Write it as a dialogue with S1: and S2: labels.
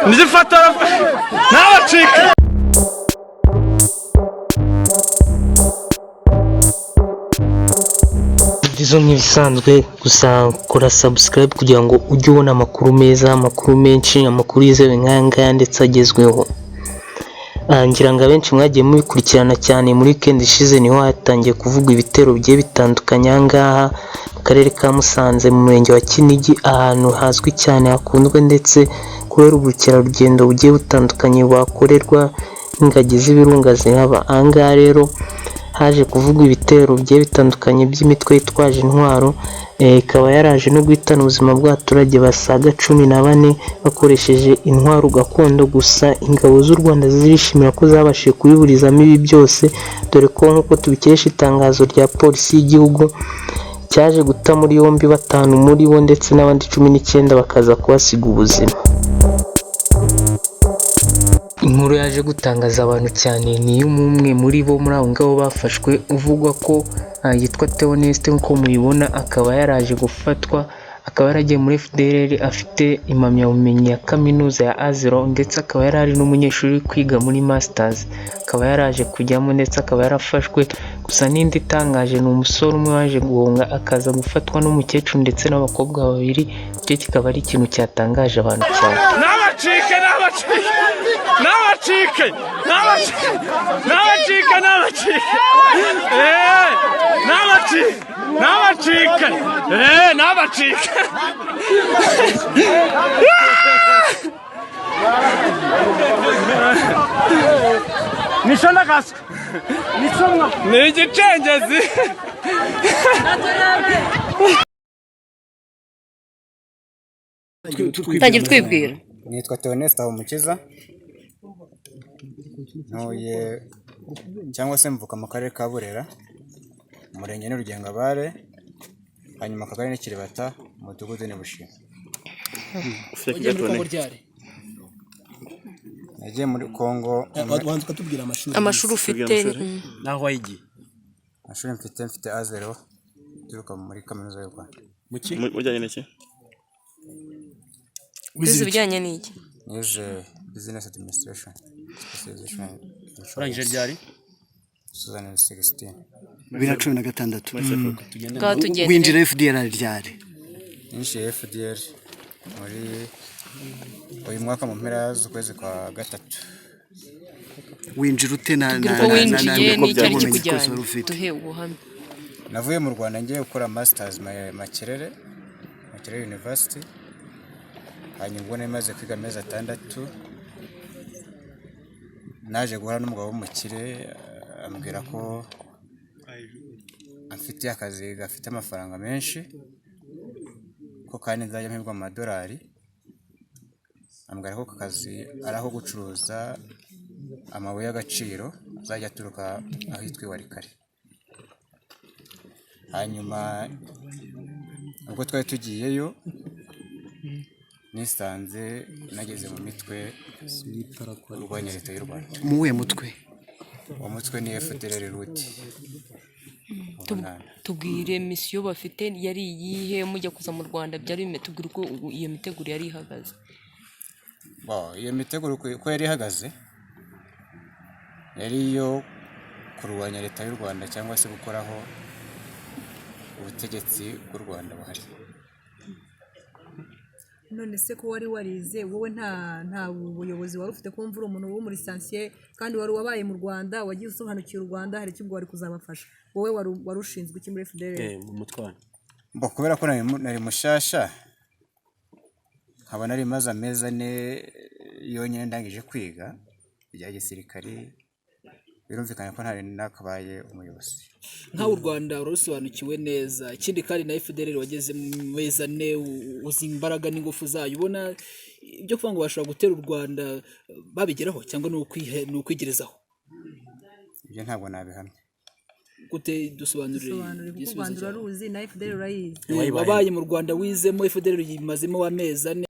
S1: bifatira n'abacike.
S2: Izo nk'ibisanzwe gusa kora subscribe kugira ngo ujye ubona amakuru meza, amakuru menshi, amakuru yizewe nk'aya ndetse agezweho. Ngira ngo abenshi mwagiye mubikurikirana cyane muri weekend ishize niho hatangiye kuvuga ibitero bigiye bitandukanye ahangaha mu karere ka Musanze mu murenge wa Kinigi, ahantu hazwi cyane hakunzwe ndetse kubera ubukerarugendo bugiye butandukanye bakorerwa n'ingagi z'ibirunga zihaba. Ahangaha rero haje kuvuga ibitero bigiye bitandukanye by'imitwe yitwaje intwaro, ikaba yaraje no guhitana ubuzima bw'abaturage basaga 14 bakoresheje intwaro gakondo. Gusa ingabo z'u Rwanda zirishimira ko zabashije kubiburizamo ibi byose, dore ko nk'uko tubikesha itangazo rya polisi y'igihugu cyaje guta muri yombi 5 muri bo ndetse n'abandi 19 bakaza kubasiga ubuzima. Inkuru yaje gutangaza abantu cyane ni y'umwe muri bo muri abo ngabo bafashwe uvugwa ko yitwa Theoneste nk'uko mubibona, akaba yaraje gufatwa, akaba yaragiye muri FDLR afite impamyabumenyi ya kaminuza ya Azero ndetse akaba yarari n'umunyeshuri kwiga muri masters, akaba yaraje kujyamo ndetse akaba yarafashwe. Gusa n'indi itangaje ni umusore umwe waje guhunga akaza gufatwa n'umukecuru ndetse n'abakobwa babiri. Icyo kikaba ari ikintu cyatangaje abantu cyane.
S1: N'abacike n'abacike nishona kaswe nisomwa ni igicengezi.
S3: Tangira twibwira.
S4: Nitwa Theoneste umukiza, ntuye cyangwa se mvuka mu karere ka Burera, umurenge ni Rugengabare, hanyuma akagari ni Kiribata, umudugudu ni Bushima. Nagiye muri Kongo.
S5: Wanze ukatubwira
S3: amashuri ufite
S5: naho wayigiye?
S4: Amashuri mfite Azero, turuka muri kaminuza y'u Rwanda.
S1: Mujyanye n'iki?
S3: wize bijyanye n'iki?
S4: Nize business administration specialization.
S5: Urangije ryari?
S4: 2016.
S5: 2016.
S3: Winjira
S5: FDR ryari?
S4: Ninjiye FDR muri uyu mwaka mu mpera z'ukwezi kwa gatatu.
S5: Winjira ute na
S3: duhe ubuhamya.
S4: Navuye mu Rwanda ngiye gukora masters Makerere University, hanyuma ubwo namaze kwiga amezi 6 naje guhura n'umugabo w'umukire ambwira ko afite akazi gafite amafaranga menshi, ko kandi nzajya mpebwa amadolari. Ambwira ko akazi ari aho gucuruza amabuye y'agaciro azajya aturuka ahitwa Warikare. Hanyuma ubwo twari tugiyeyo nisanze nageze mu mitwe urwanya leta y'u Rwanda.
S5: Muwe mutwe?
S4: Uwo mutwe ni FDLR route.
S3: Tubwire misiyo bafite yari iyihe mujya kuza mu Rwanda, byari tubwire uko iyo miteguro yari ihagaze.
S4: Iyo miteguro ko yari ihagaze yari yo kurwanya leta y'u Rwanda cyangwa se gukoraho ubutegetsi bw'u Rwanda buhari.
S6: None se ko wari warize wowe nta buyobozi wari ufite, kumva uri umuntu wo muri lisansiye kandi wari wabaye mu Rwanda, wagiye usobanukira u Rwanda, hari icyo wari kuzabafasha, wowe wari ushinzwe iki muri FDL?
S5: Mu mutwana
S4: kubera ko nari mushasha, nkaba nari maze amezi 4 yonyine ndangije kwiga ibya gisirikare, birumvikana ko ntari nakabaye umuyobozi.
S5: nka u Rwanda urusobanukiwe neza, ikindi kandi na FDL wageze mu mezi 4 uzi imbaraga n'ingufu zayo, ubona ibyo kuvuga ngo bashobora gutera u Rwanda babigeraho cyangwa ni ukwigerezaho?
S4: Ibyo ntabwo nabihamya.
S5: Gute dusobanurire?
S6: Kuko Rwanda ruzi na FDL urayizi.
S5: Wabaye mu Rwanda wizemo FDL yimazemo amezi 4.